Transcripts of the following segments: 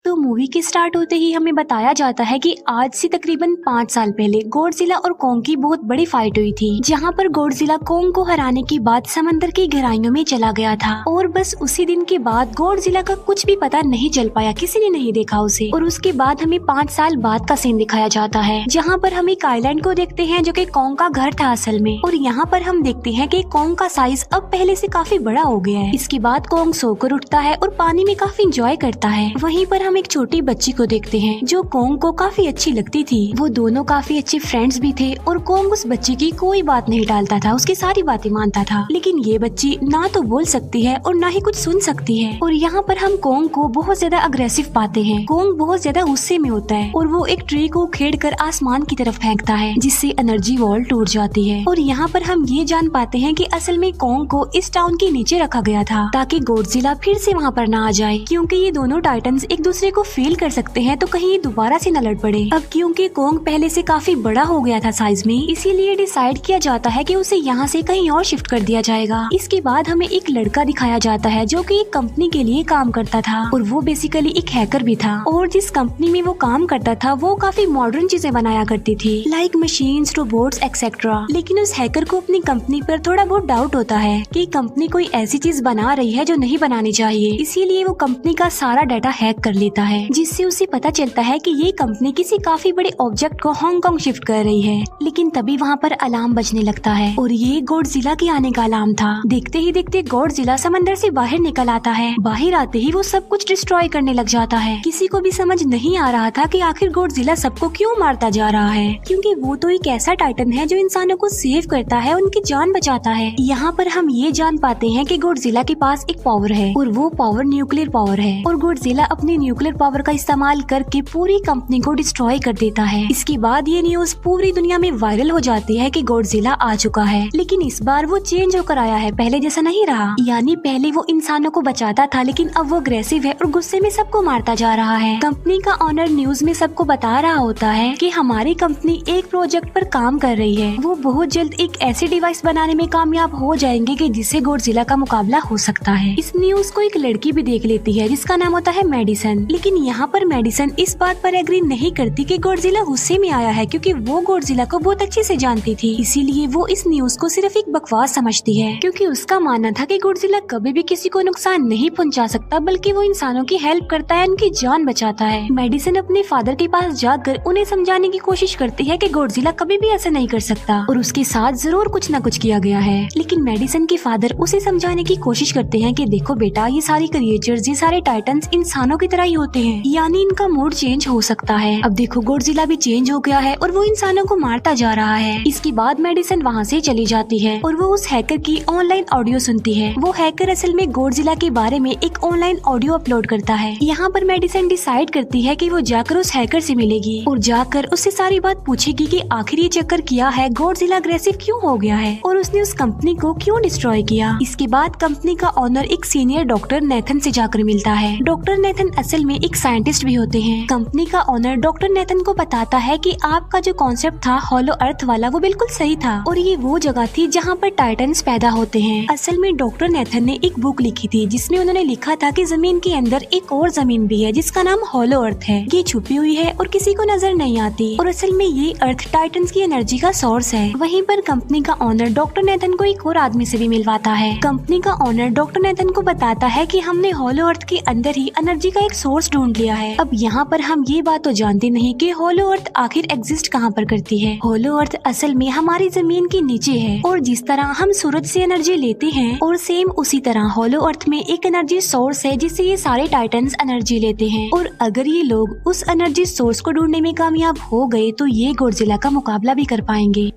तो मूवी के स्टार्ट होते ही हमें बताया जाता है कि आज से तकरीबन 5 साल पहले गॉडजिला और कोंग की बहुत बड़ी फाइट हुई थी, जहां पर गॉडजिला कोंग को हराने के बाद समंदर की गहराइयों में चला गया था। और बस उसी दिन के बाद गॉडजिला का कुछ भी पता नहीं चल पाया, किसी ने नहीं देखा उसे। और उसके बाद हमें 5 साल बाद का सीन दिखाया जाता है, जहाँ पर हम एक आइलैंड को देखते हैं जो कि कोंग का घर था असल में। और यहाँ पर हम देखते हैं कि कोंग का साइज अब पहले से काफी बड़ा हो गया है। इसके बाद कोंग सोकर उठता है और पानी में काफी इंजॉय करता है। वहीं पर हम एक छोटी बच्ची को देखते हैं जो कोंग को काफी अच्छी लगती थी। वो दोनों काफी अच्छे फ्रेंड्स भी थे और कोंग उस बच्ची की कोई बात नहीं टालता था, उसकी सारी बातें मानता था। लेकिन ये बच्ची ना तो बोल सकती है और ना ही कुछ सुन सकती है। और यहाँ पर हम कोंग को बहुत ज्यादा अग्रेसिव पाते हैं। कोंग बहुत ज्यादा गुस्से में होता है और वो एक ट्री को उखेड़ कर आसमान की तरफ फेंकता है, जिससे एनर्जी वॉल टूट जाती है। और यहाँ पर हम ये जान पाते हैं कि असल में कोंग को इस टाउन के नीचे रखा गया था ताकि गॉडजिला फिर से वहाँ पर ना आ जाए, क्योंकि ये दोनों टाइटन्स एक दूसरे को फील कर सकते हैं, तो कहीं ये दोबारा से न लड़ पड़े। अब क्योंकि कोंग पहले से काफी बड़ा हो गया था साइज में, इसीलिए डिसाइड किया जाता है कि उसे यहाँ से कहीं और शिफ्ट कर दिया जाएगा। इसके बाद हमें एक लड़का दिखाया जाता है जो कि एक कंपनी के लिए काम करता था और वो बेसिकली एक हैकर भी था। और जिस कंपनी में वो काम करता था वो काफी मॉडर्न चीजें बनाया करती थी, लाइक मशीन्स, रोबोट्स एक्सेट्रा। लेकिन उस हैकर को अपनी कंपनी पर थोड़ा बहुत डाउट होता है कि कंपनी कोई ऐसी चीज बना रही है जो नहीं बनानी चाहिए। इसीलिए वो कंपनी का सारा डाटा हैक कर लेता है, जिससे उसे पता चलता है कि ये कंपनी किसी काफी बड़े ऑब्जेक्ट को हांगकांग शिफ्ट कर रही है। लेकिन तभी वहाँ पर अलार्म बजने लगता है और ये गॉडजिला के आने का अलार्म था। देखते ही देखते गॉडजिला समंदर से बाहर निकल आता है। बाहर आते ही वो सब कुछ डिस्ट्रॉय करने लग जाता है। किसी को भी समझ नहीं आ रहा था कि आखिर गॉडजिला सबको क्यों मारता जा रहा है, क्योंकि वो तो एक ऐसा टाइटन है जो इंसानों को सेव करता है, उनकी जान बचाता है। यहाँ पर हम ये जान पाते हैं कि गॉडजिला के पास एक पावर है और वो पावर न्यूक्लियर पावर है। और गॉडजिला अपनी न्यूक्लियर पावर का इस्तेमाल करके पूरी कंपनी को डिस्ट्रॉय कर देता है। इसके बाद ये न्यूज पूरी दुनिया में वायरल हो जाती है कि गॉडजिला आ चुका है। लेकिन इस बार वो चेंज होकर आया है, पहले जैसा नहीं रहा। यानी पहले वो इंसानों को बचाता था, लेकिन अब वो अग्रेसिव है और गुस्से में सबको मारता जा रहा है। कंपनी का ऑनर न्यूज में सबको बता रहा होता है कि हमारी कंपनी एक प्रोजेक्ट पर काम कर रही है। वो बहुत जल्द एक ऐसी डिवाइस बनाने में कामयाब हो जाएंगे कि जिससे गॉडजिला का मुकाबला हो सकता है। इस न्यूज को एक लड़की भी देख लेती है जिसका नाम होता है मेडिसन। लेकिन यहाँ पर मेडिसन इस बात पर एग्री नहीं करती कि गॉडजिला गुस्से में आया है, क्योंकि वो गॉडजिला को बहुत अच्छे से जानती थी। इसीलिए वो इस न्यूज को सिर्फ एक बकवास समझती है, क्योंकि उसका मानना था कि गॉडजिला कभी भी किसी को नुकसान नहीं पहुंचा सकता, बल्कि वो इंसानों की हेल्प करता है, उनकी जान बचाता है। मेडिसन अपने फादर के पास जाकर उन्हें समझाने की कोशिश करती है कि गॉडजिला कभी भी ऐसा नहीं कर सकता और उसके साथ जरूर कुछ न कुछ किया गया है। लेकिन मेडिसन के फादर उसे समझाने की कोशिश करते हैं कि देखो बेटा, ये सारे क्रिएचर्स, ये सारे टाइटन्स इंसानों की तरह ही होते हैं, यानी इनका मूड चेंज हो सकता है। अब देखो गॉडजिला भी चेंज हो गया है और वो इंसानों को मारता जा रहा है। इसके बाद मेडिसन वहाँ से चली जाती है और वो उस हैकर की ऑनलाइन ऑडियो सुनती है। वो हैकर असल में गॉडजिला के बारे में एक ऑनलाइन ऑडियो अपलोड करता है। यहाँ पर मेडिसन डिसाइड करती है कि वो जाकर उस हैकर से मिलेगी और जाकर उससे सारी बात पूछेगी कि आखिर ये चक्कर किया है, गॉडजिला अग्रेसिव क्यों हो गया है और उसने उस कंपनी को क्यों डिस्ट्रॉय किया। इसके बाद कंपनी का ऑनर एक सीनियर डॉक्टर नेथन से जाकर मिलता है। डॉक्टर नेथन असल में एक साइंटिस्ट भी होते हैं। कंपनी का ऑनर डॉक्टर नेथन को बताता है कि आपका जो कॉन्सेप्ट था हॉलो अर्थ वाला, वो बिल्कुल सही था और ये वो जगह थी जहाँ पर टाइटन्स पैदा होते हैं। असल में डॉक्टर नेथन ने एक बुक लिखी थी जिसमें उन्होंने लिखा था कि जमीन के अंदर एक और जमीन भी है जिसका नाम हॉलो अर्थ है। ये छुपी हुई है और किसी को नजर नहीं आती और असल में ये अर्थ टाइटन्स की एनर्जी का सोर्स है। वहीं पर कंपनी का ऑनर डॉक्टर नेथन को एक और आदमी से भी मिलवाता है। कंपनी का ऑनर डॉक्टर नेथन को बताता है कि हमने हॉलो अर्थ के अंदर ही एनर्जी का एक सोर्स ढूंढ लिया है। अब यहाँ पर हम ये बात तो जानते नहीं कि हॉलो अर्थ आखिर एग्जिस्ट कहाँ पर करती है। हॉलो अर्थ असल में हमारी जमीन के नीचे है और जिस तरह हम सूरज से एनर्जी लेते हैं और सेम उसी तरह हॉलो अर्थ में एक एनर्जी सोर्स है जिससे ये सारे टाइटन्स एनर्जी लेते हैं। और अगर ये लोग उस एनर्जी सोर्स को ढूंढने में कामयाब हो गए तो ये गॉडजिला का मुकाबला भी कर पाएंगे।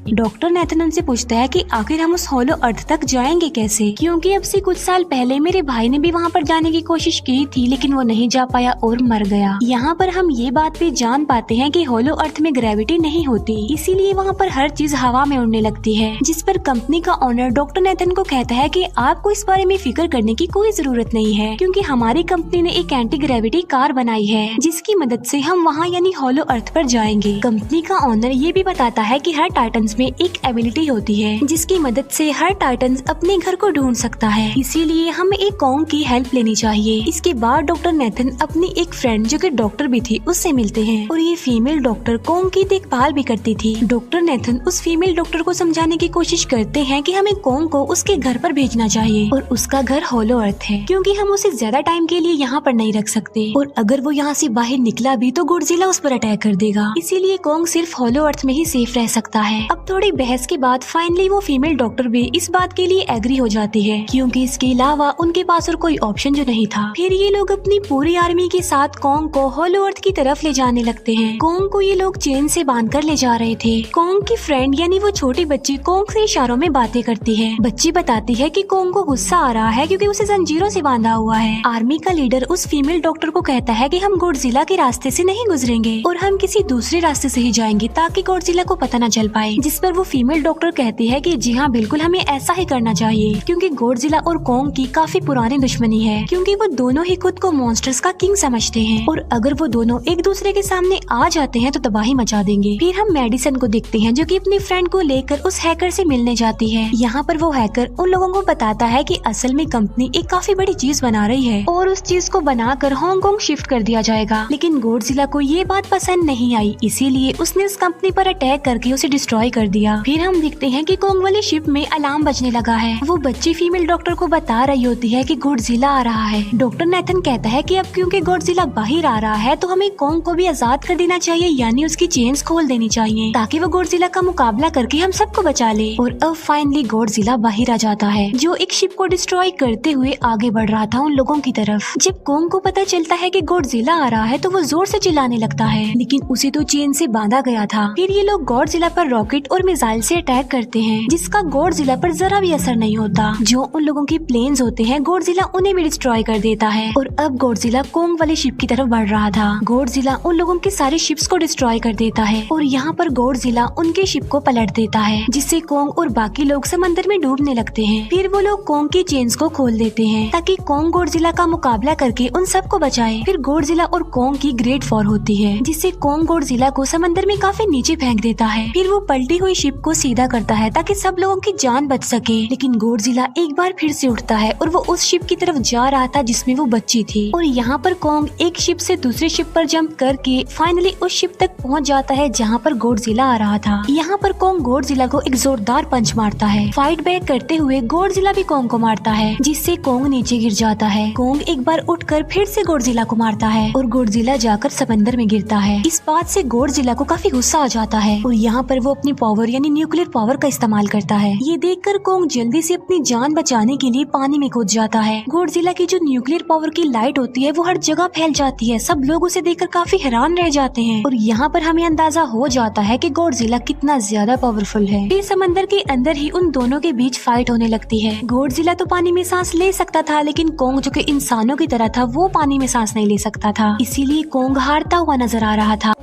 डॉक्टर नेथन उनसे पूछता है कि आखिर हम उस हॉलो अर्थ तक जाएंगे कैसे, क्योंकि अब से कुछ साल पहले मेरे भाई ने भी वहाँ पर जाने की कोशिश की थी लेकिन वो नहीं जा पाया और मर गया। यहाँ पर हम ये बात भी जान पाते हैं कि हॉलो अर्थ में ग्रेविटी नहीं होती, इसीलिए वहाँ पर हर चीज हवा में उड़ने लगती है। जिस पर कंपनी का ऑनर डॉक्टर नेथन को कहता है कि आपको इस बारे में फिक्र करने की कोई जरूरत नहीं है, क्योंकि हमारी कंपनी ने एक एंटी ग्रेविटी कार बनाई है जिसकी मदद से हम वहाँ यानी हॉलो अर्थ पर जाएंगे। कंपनी का ऑनर ये भी बताता है कि हर टाइटन टाइटन्स में एक एबिलिटी होती है जिसकी मदद से हर टाइटन अपने घर को ढूंढ सकता है, इसीलिए हमें एक कॉन्ग की हेल्प लेनी चाहिए। इसके बाद डॉक्टर नेथन अपनी एक फ्रेंड जो कि डॉक्टर भी थी उससे मिलते हैं और ये फीमेल डॉक्टर कॉन्ग की देखभाल भी करती थी। डॉक्टर नेथन उस फीमेल डॉक्टर को समझाने की कोशिश करते हैं कि हमें कॉन्ग को उसके घर पर भेजना चाहिए और उसका घर होलो अर्थ है क्योंकि हम उसे ज्यादा टाइम के लिए यहाँ पर नहीं रख सकते और अगर वो यहाँ से बाहर निकला भी तो गॉडजिला उस पर अटैक कर देगा, इसीलिए कॉन्ग सिर्फ होलो अर्थ में ही सेफ रह सकता है। अब थोड़ी बहस के बाद फाइनली वो फीमेल डॉक्टर भी इस बात के लिए एग्री हो जाती है क्योंकि इसके अलावा उनके पास और कोई ऑप्शन जो नहीं था। फिर ये लोग अपनी पूरी आर्मी के साथ कॉन्ग को होलो अर्थ की तरफ ले जाने लगते हैं। कॉन्ग को ये लोग चेन से बांधकर ले जा रहे थे। कॉन्ग की फ्रेंड यानी वो छोटी बच्ची कॉन्ग से इशारों में बातें करती है। बच्ची बताती है कि कॉन्ग को गुस्सा आ रहा है क्योंकि उसे जंजीरों से बांधा हुआ है। आर्मी का लीडर उस फीमेल डॉक्टर को कहता है कि हम गॉडजिला के रास्ते से नहीं गुजरेंगे और हम किसी दूसरे रास्ते से ही जाएंगे ताकि गॉडजिला को पता न चल पाए, जिस पर वो फीमेल डॉक्टर कहती है कि जी हाँ बिल्कुल हमें ऐसा ही करना चाहिए क्योंकि गॉडजिला और कॉन्ग की काफी पुरानी दुश्मनी है क्योंकि वो दोनों ही खुद को मॉन्स्टर्स का किंग समझते हैं और अगर वो दोनों एक दूसरे के सामने आ जाते हैं तो तबाही मचा देंगे। फिर हम मेडिसन को देखते हैं जो कि अपनी फ्रेंड को लेकर उस हैकर से मिलने जाती है। यहाँ पर वो हैकर उन लोगों को बताता है कि असल में कंपनी एक काफी बड़ी चीज बना रही है और उस चीज को बनाकर हांगकांग शिफ्ट कर दिया जाएगा, लेकिन गॉडजिला को ये बात पसंद नहीं आई, इसीलिए उसने उस कंपनी पर अटैक करके उसे डिस्ट्रॉय कर दिया। फिर हम देखते हैं कि कॉन्ग वाली शिप में अलार्म बजने लगा है। वो बच्ची फीमेल डॉक्टर को बता रही होती है कि गॉडजिला आ रहा है। डॉक्टर नेथन कहता है कि अब क्योंकि गॉडजिला बाहर आ रहा है तो हमें कॉन्ग को भी आजाद कर देना चाहिए, यानी उसकी चेन्स खोल देनी चाहिए ताकि वो गॉडजिला का मुकाबला करके हम सबको बचा ले। और अब फाइनली गॉडजिला बाहर आ जाता है जो एक शिप को डिस्ट्रॉय करते हुए आगे बढ़ रहा था उन लोगों की तरफ। जब कॉन्ग को पता चलता है कि गॉडजिला आ रहा है तो वो जोर से चिल्लाने लगता है, लेकिन उसे तो चेन से बांधा गया था। फिर ये लोग गॉडजिला पर रॉकेट और मिसाइल से अटैक करते हैं जिसका गॉडजिला पर जरा भी असर नहीं होता। जो उन लोगों के प्लेन्स होते हैं गॉडजिला उन्हें भी डिस्ट्रॉय कर देता है और अब गॉडजिला कॉन्ग वाली शिप की तरफ बढ़ रहा था। गॉडजिला उन लोगों की सारी शिप्स को डिस्ट्रॉय कर देता है और यहाँ पर गॉडजिला उनके शिप को पलट देता है जिससे कॉन्ग और बाकी लोग समंदर में डूबने लगते हैं। फिर वो लोग कॉन्ग की चेन्स को खोल देते हैं ताकि कॉन्ग गॉडजिला का मुकाबला करके उन सबको बचाए। फिर गॉडजिला और कॉन्ग की ग्रेट वॉर होती है जिससे कॉन्ग गॉडजिला को समंदर में काफी नीचे फेंक देता है। फिर वो पलटी हुई शिप को सीधा करता है ताकि सब लोगों की जान बच सके, लेकिन गॉडजिला एक बार फिर से उठता है और वो उस शिप की तरफ जा रहा था जिसमें वो बच्ची थी और यहाँ पर कॉन्ग एक शिप से दूसरी शिप पर जंप करके फाइनली उस शिप तक पहुँच जाता है जहाँ पर गॉडजिला आ रहा था। यहाँ पर कॉन्ग गॉडजिला को एक जोरदार पंच मारता है। फाइट बैक करते हुए गॉडजिला भी कॉन्ग को मारता है जिससे कॉन्ग नीचे गिर जाता है। कॉन्ग एक बार उठकर फिर से गॉडजिला को मारता है और गॉडजिला जाकर समंदर में गिरता है। इस बात से गॉडजिला को काफी गुस्सा आ जाता है और यहाँ पर वो अपनी पावर यानी न्यूक्लियर पावर का इस्तेमाल करता है। ये देखकर कॉन्ग जल्दी से अपनी जान बचाने के लिए पानी में कूद जाता है। गॉडजिला की जो न्यूक्लियर पावर की लाइट होती है वो हर जगह फैल जाती है। सब लोग उसे देखकर काफी हैरान रह जाते हैं और यहाँ पर हमें अंदाजा हो जाता है कि गॉडजिला कितना ज्यादा पावरफुल है। फिर समंदर के अंदर ही उन दोनों के बीच फाइट होने लगती है। गॉडजिला तो पानी में सांस ले सकता था, लेकिन कॉन्ग जो कि इंसानों की तरह था वो पानी में सांस नहीं ले सकता था, इसीलिए कॉन्ग हारता हुआ नजर आ रहा था।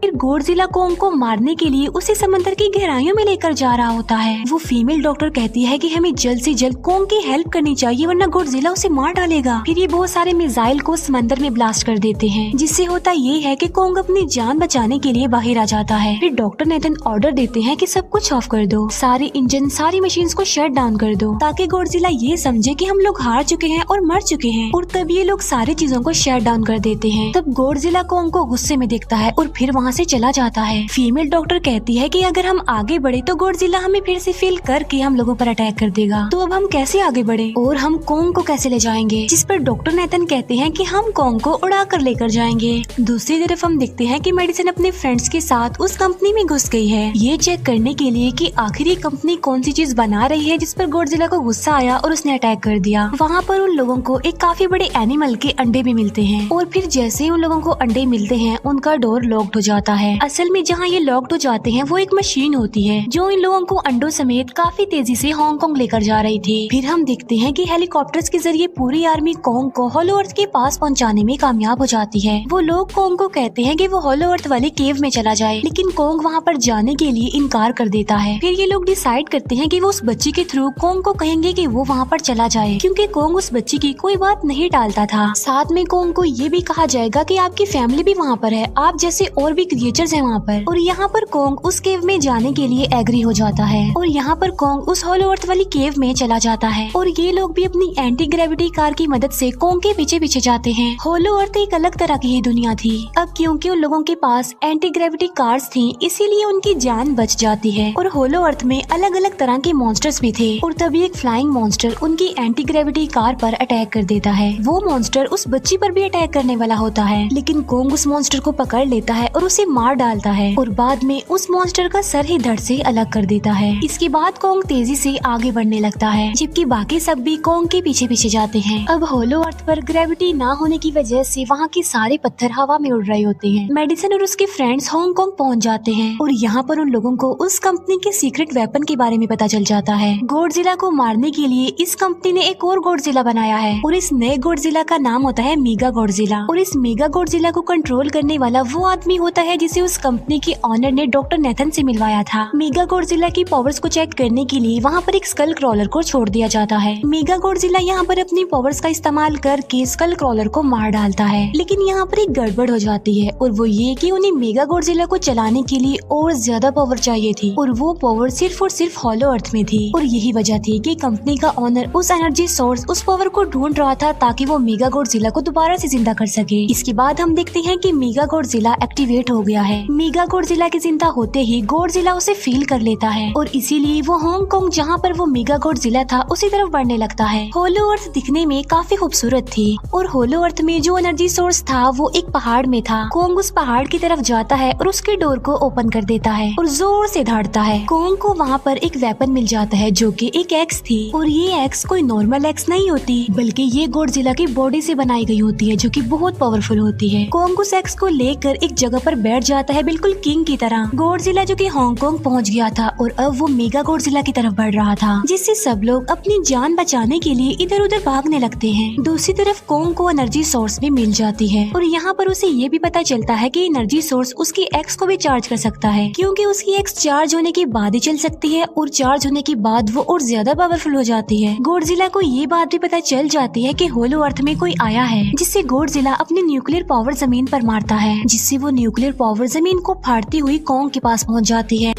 फिर गॉडजिला कॉन्ग को मारने के लिए उसे समंदर की गहराइयों में लेकर जा रहा होता है। वो फीमेल डॉक्टर कहती है कि हमें जल्द से जल्द कॉन्ग की हेल्प करनी चाहिए वरना गॉडजिला उसे मार डालेगा। फिर ये बहुत सारे मिसाइल को समंदर में ब्लास्ट कर देते हैं जिससे होता ये है कि कॉन्ग अपनी जान बचाने के लिए बाहर आ जाता है। फिर डॉक्टर नेथन ऑर्डर देते हैं कि सब कुछ ऑफ कर दो, सारे इंजन सारी मशीन को शट डाउन कर दो ताकि गॉडजिला ये समझे कि हम लोग हार चुके हैं और मर चुके हैं। और तब ये लोग सारी चीजों को शट डाउन कर देते हैं। तब गॉडजिला कॉन्ग को गुस्से में देखता है और फिर वहाँ से चला जाता है। फीमेल डॉक्टर कहती है कि अगर हम आगे बढ़े तो गॉडजिला हमें फिर से फेल करके हम लोगों पर अटैक कर देगा, तो अब हम कैसे आगे बढ़े और हम कॉन्ग को कैसे ले जाएंगे। जिस पर डॉक्टर नेथन कहते हैं कि हम कॉन्ग को उड़ा कर लेकर जाएंगे। दूसरी तरफ हम देखते हैं कि मेडिसन अपने फ्रेंड्स के साथ उस कंपनी में घुस गई है ये चेक करने के लिए कि आखिर ये कंपनी कौन सी चीज बना रही है, जिस पर गॉडजिला को गुस्सा आया और उसने अटैक कर दिया। वहाँ पर उन लोगों को एक काफी बड़े एनिमल के अंडे भी मिलते हैं और फिर जैसे ही उन लोगों को अंडे मिलते हैं उनका डोर लॉक्ड हो जाता है। असल में जहाँ ये लॉक्ड हो जाते हैं वो एक मशीन होती है जो इन लोगों को अंडों समेत काफी तेजी से हांगकांग लेकर जा रही थी। फिर हम देखते हैं कि हेलीकॉप्टर्स के जरिए पूरी आर्मी कॉन्ग को होलो अर्थ के पास पहुंचाने में कामयाब हो जाती है। वो लोग कॉन्ग को कहते हैं कि वो होलो अर्थ वाले केव में चला जाए, लेकिन कॉन्ग वहाँ पर जाने के लिए इनकार कर देता है। फिर ये लोग डिसाइड करते हैं कि वो उस बच्ची के थ्रू कॉन्ग को कहेंगे कि वो वहाँ पर चला जाए, क्योंकि कॉन्ग उस बच्ची की कोई बात नहीं टालता था। साथ में कॉन्ग को ये भी कहा जाएगा कि आपकी फैमिली भी वहाँ पर है, आप जैसे और भी क्रिएचर्स है वहाँ पर। और यहाँ पर कोंग उस केव में जाने के लिए एग्री हो जाता है और यहाँ पर कोंग उस होलो अर्थ वाली केव में चला जाता है और ये लोग भी अपनी एंटी ग्रेविटी कार की मदद से कोंग के पीछे पीछे जाते हैं। होलो अर्थ एक अलग तरह की ही दुनिया थी। अब क्योंकि उन लोगों के पास एंटी ग्रेविटी कार्स थी इसीलिए उनकी जान बच जाती है। और होलो अर्थ में अलग अलग तरह के मॉन्स्टर्स भी थे और तभी एक फ्लाइंग मॉन्स्टर उनकी एंटी ग्रेविटी कार पर अटैक कर देता है। वो मॉन्स्टर उस बच्ची पर भी अटैक करने वाला होता है लेकिन कोंग उस मॉन्स्टर को पकड़ लेता है और उसे मार डालता है और बाद में उस मॉन्स्टर का सर ही धड़ से अलग कर देता है। इसके बाद कोंग तेजी से आगे बढ़ने लगता है जबकि बाकी सब भी कोंग के पीछे पीछे जाते हैं। अब होलो अर्थ पर ग्रेविटी ना होने की वजह से वहाँ के सारे पत्थर हवा में उड़ रहे होते हैं। मेडिसन और उसके फ्रेंड्स हांगकांग पहुँच जाते हैं और यहाँ पर उन लोगों को उस कंपनी के सीक्रेट वेपन के बारे में पता चल जाता है। गॉडजिला को मारने के लिए इस कंपनी ने एक और गॉडजिला बनाया है और इस नए गॉडजिला का नाम होता है मेगा गॉडजिला। और इस मेगा गॉडजिला को कंट्रोल करने वाला वो आदमी होता है जिसे उस कंपनी के ऑनर ने डॉक्टर नेथन से मिलवाया था। मेगा गॉडजिला की पावर्स को चेक करने के लिए वहाँ पर एक स्कल क्रॉलर को छोड़ दिया जाता है। मेगा गॉडजिला यहाँ पर अपनी पावर्स का इस्तेमाल करके स्कल क्रॉलर को मार डालता है लेकिन यहाँ पर एक गड़बड़ हो जाती है और वो ये कि उन्हें मेगा गॉडजिला को चलाने के लिए और ज्यादा पावर चाहिए थी और वो पावर सिर्फ और सिर्फ होलो अर्थ में थी। और यही वजह थी कि कंपनी का ऑनर उस एनर्जी सोर्स उस पावर को ढूंढ रहा था ताकि वो मेगा गॉडजिला को दोबारा से जिंदा कर सके। इसके बाद हम देखते हैं कि मेगा गॉडजिला एक्टिवेट हो गया है। मेगा गॉडजिला के जिंदा होते ही गॉडजिला उसे फील कर लेता है और इसीलिए वो हांगकांग जहाँ पर वो मेगा गॉडजिला था उसी तरफ बढ़ने लगता है। होलो अर्थ दिखने में काफी खूबसूरत थी और होलो अर्थ में जो एनर्जी सोर्स था वो एक पहाड़ में था। कोंग उस पहाड़ की तरफ जाता है और उसके डोर को ओपन कर देता है और जोर से धाड़ता है। कोंग को वहाँ पर एक वेपन मिल जाता है जो कि एक एक्स थी और ये एक्स कोई नॉर्मल एक्स नहीं होती बल्कि ये गॉडजिला की बॉडी से बनाई गई होती है जो कि बहुत पावरफुल होती है। कोंग उस एक्स को लेकर एक जगह पर बैठ जाता है बिल्कुल किंग की तरह। गॉडजिला जो कि हांगकांग पहुंच गया था और अब वो मेगा गॉडजिला की तरफ बढ़ रहा था जिससे सब लोग अपनी जान बचाने के लिए इधर उधर भागने लगते हैं। दूसरी तरफ कोंग को एनर्जी सोर्स भी मिल जाती है और यहाँ पर उसे ये भी पता चलता है कि एनर्जी सोर्स उसकी एक्स को भी चार्ज कर सकता है क्योंकि उसकी एक्स चार्ज होने के बाद ही चल सकती है और चार्ज होने के बाद वो और ज्यादा पावरफुल हो जाती है। गॉडजिला को ये बात भी पता चल जाती है कि होलो अर्थ में कोई आया है जिससे गॉडजिला अपनी न्यूक्लियर पावर जमीन पर मारता है जिससे वो न्यूक्लियर पावर जमीन को फाड़ती हुई कोंग के पास पहुँच जाती है।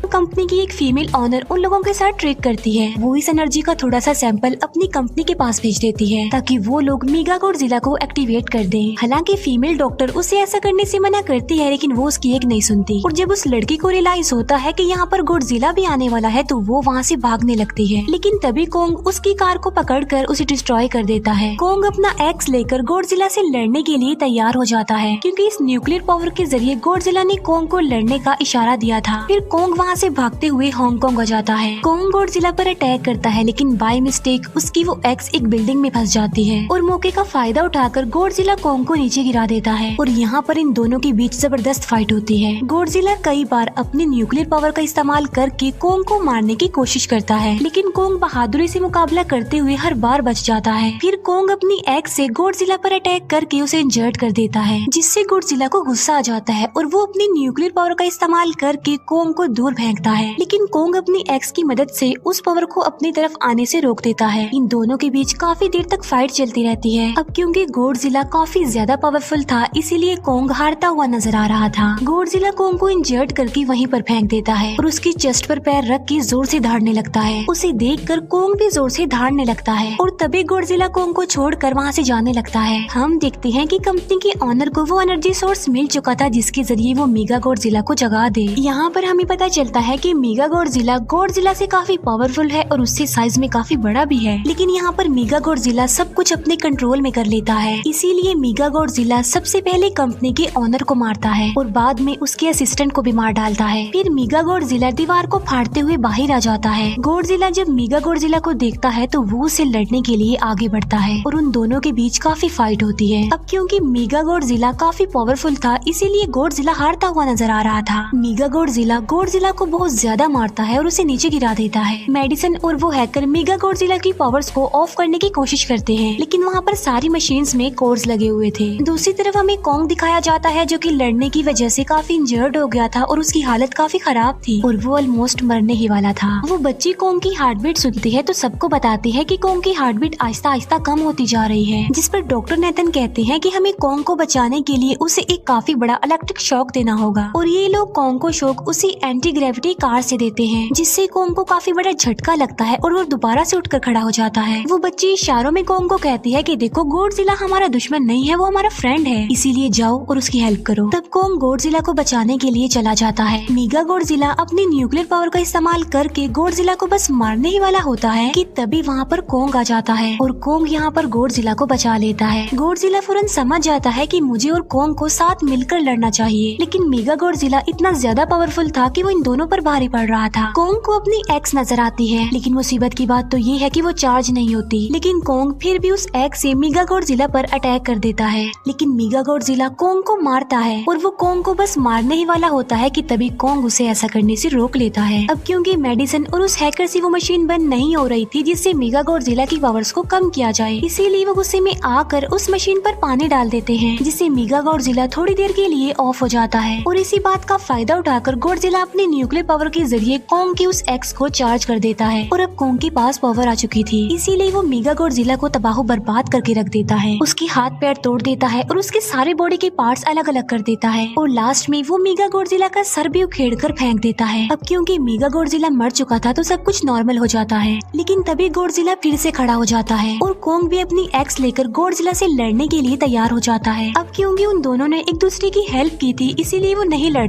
कंपनी की एक फीमेल ऑनर उन लोगों के साथ ट्रेक करती है। वो इस एनर्जी का थोड़ा सा सैंपल अपनी कंपनी के पास भेज देती है ताकि वो लोग मेगा गॉडजिला को एक्टिवेट कर दें। हालांकि फीमेल डॉक्टर उसे ऐसा करने से मना करती है लेकिन वो उसकी एक नहीं सुनती और जब उस लड़की को रियलाइज होता है कि यहाँ पर गॉडजिला भी आने वाला है तो वो वहाँ से भागने लगती है लेकिन तभी कोंग उसकी कार को पकड़कर उसे डिस्ट्रॉय कर देता है। कोंग अपना एक्स लेकर गॉडजिला से लड़ने के लिए तैयार हो जाता है क्योंकि इस न्यूक्लियर पावर के जरिए गॉडजिला ने कोंग को लड़ने का इशारा दिया था। फिर कोंग वहाँ से भागते हुए हांगकांग आ जाता है। कोंग गॉडजिला पर अटैक करता है लेकिन बाय मिस्टेक उसकी वो एक्स एक बिल्डिंग में फंस जाती है और मौके का फायदा उठाकर गॉडजिला कोंग को नीचे गिरा देता है और यहाँ पर इन दोनों के बीच जबरदस्त फाइट होती है। गॉडजिला कई बार अपनी न्यूक्लियर पावर का इस्तेमाल करके कोंग को मारने की कोशिश करता है लेकिन कोंग बहादुरी से मुकाबला करते हुए हर बार बच जाता है। फिर कोंग अपनी एक्स से गॉडजिला पर अटैक करके उसे इंजर्ड कर देता है जिससे गॉडजिला को गुस्सा आ जाता है और वो अपनी न्यूक्लियर पावर का इस्तेमाल करके कोंग को दूर फेंकता है लेकिन कोंग अपनी एक्स की मदद से उस पावर को अपनी तरफ आने से रोक देता है। इन दोनों के बीच काफी देर तक फाइट चलती रहती है। अब क्योंकि गॉडजिला काफी ज्यादा पावरफुल था इसीलिए कोंग हारता हुआ नजर आ रहा था। गॉडजिला कोंग को इंजर्ड करके वहीं पर फेंक देता है और उसकी चेस्ट पर पैर रख के जोर से धाड़ने लगता है। उसे देखकर कोंग भी जोर से धाड़ने लगता है और तभी गॉडजिला कोंग को छोड़कर वहाँ से जाने लगता है। हम देखते हैं कि कंपनी के ऑनर को वो एनर्जी सोर्स मिल चुका था जिसके जरिए वो मेगा गॉडजिला को जगा दे। यहाँ पर हमें पता चलता है कि मेगा गॉडजिला से काफी पावरफुल है और उससे साइज में काफी बड़ा भी है लेकिन यहाँ पर मेगा गॉडजिला सब कुछ अपने कंट्रोल में कर लेता है। इसीलिए मेगा गॉडजिला सबसे पहले कंपनी के ऑनर को मारता है और बाद में उसके असिस्टेंट को भी मार डालता है। फिर मेगा गॉडजिला दीवार को फाड़ते हुए बाहर आ जाता है। गॉडजिला जब मेगा गॉडजिला को देखता है तो वो उसे लड़ने के लिए आगे बढ़ता है और उन दोनों के बीच काफी फाइट होती है। अब क्योंकि मेगा गॉडजिला काफी पावरफुल था इसीलिए गॉडजिला हारता हुआ नजर आ रहा था। मेगा गॉडजिला को बहुत ज्यादा मारता है और उसे नीचे गिरा देता है। मेडिसन और वो हैकर मेगा गॉडजिला की पावर्स को ऑफ करने की कोशिश करते हैं, लेकिन वहाँ पर सारी मशीन्स में कोड्स लगे हुए थे। दूसरी तरफ हमें कॉन्ग दिखाया जाता है जो कि लड़ने की वजह से काफी इंजर्ड हो गया था और उसकी हालत काफी खराब थी और वो ऑलमोस्ट मरने ही वाला था। वो बच्ची कॉन्ग की हार्ट बीट सुनती है तो सबको बताती है कि कॉन्ग की हार्ट बीट आहिस्ता आहिस्ता कम होती जा रही है, जिस पर डॉक्टर नेथन कहते हैं कि हमें कॉन्ग को बचाने के लिए उसे एक काफी बड़ा इलेक्ट्रिक शॉक देना होगा और ये लोग कॉन्ग को शॉक उसी एंटी ग्रेविटी कार से देते हैं, जिससे कॉन्ग को काफी बड़ा झटका लगता है और वो दोबारा से उठकर खड़ा हो जाता है। वो बच्ची इशारों में कॉन्ग को कहती है कि देखो गॉडजिला हमारा दुश्मन नहीं है, वो हमारा फ्रेंड है, इसीलिए जाओ और उसकी हेल्प करो। तब कॉन्ग गॉडजिला को बचाने के लिए चला जाता है। मेगा गॉडजिला अपनी न्यूक्लियर पावर का इस्तेमाल करके गॉडजिला को बस मारने ही वाला होता है कि तभी वहाँ पर कॉन्ग आ जाता है और कॉन्ग यहाँ पर गॉडजिला को बचा लेता है। गॉडजिला फौरन समझ जाता है कि मुझे और कॉन्ग को साथ मिलकर लड़ना चाहिए, लेकिन मेगा गॉडजिला इतना ज्यादा पावरफुल था कि वो इन दोनों पर भारी पड़ रहा था। कॉन्ग को अपनी एक्स नजर आती है, लेकिन मुसीबत की बात तो ये है कि वो चार्ज नहीं होती, लेकिन कॉन्ग फिर भी उस एक्स से मेगा गॉडजिला पर अटैक कर देता है। लेकिन मेगा गॉडजिला कॉन्ग को मारता है और वो कॉन्ग को बस मारने ही वाला होता है कि तभी कॉन्ग उसे ऐसा करने से रोक लेता है। अब क्योंकि मेडिसन और उस हैकर से वो मशीन बंद नहीं हो रही थी जिससे मेगा गॉडजिला की पावर्स को कम किया जाए, इसीलिए वो गुस्से में आकर उस मशीन पर पानी डाल देते हैं, जिससे मेगा गॉडजिला थोड़ी देर के लिए ऑफ हो जाता है और इसी बात का फायदा उठाकर गॉडजिला अपनी न्यूक्लियर पावर के जरिए कॉन्ग की उस एक्स को चार्ज कर देता है और अब कॉन्ग के पास पावर आ चुकी थी, इसीलिए वो मेगा गॉडजिला को तबाह बर्बाद करके रख देता है। उसके हाथ पैर तोड़ देता है और उसके सारे बॉडी के पार्ट्स अलग अलग कर देता है और लास्ट में वो मेगा गॉडजिला का सर भी उखेड़ कर फेंक देता है। अब क्योंकि मेगा गॉडजिला मर चुका था तो सब कुछ नॉर्मल हो जाता है, लेकिन तभी गॉडजिला फिर से खड़ा हो जाता है और कॉन्ग भी अपनी एक्स लेकर गॉडजिला से लड़ने के लिए तैयार हो जाता है। अब क्योंकि उन दोनों ने एक दूसरे की हेल्प की थी, इसीलिए वो नहीं लड़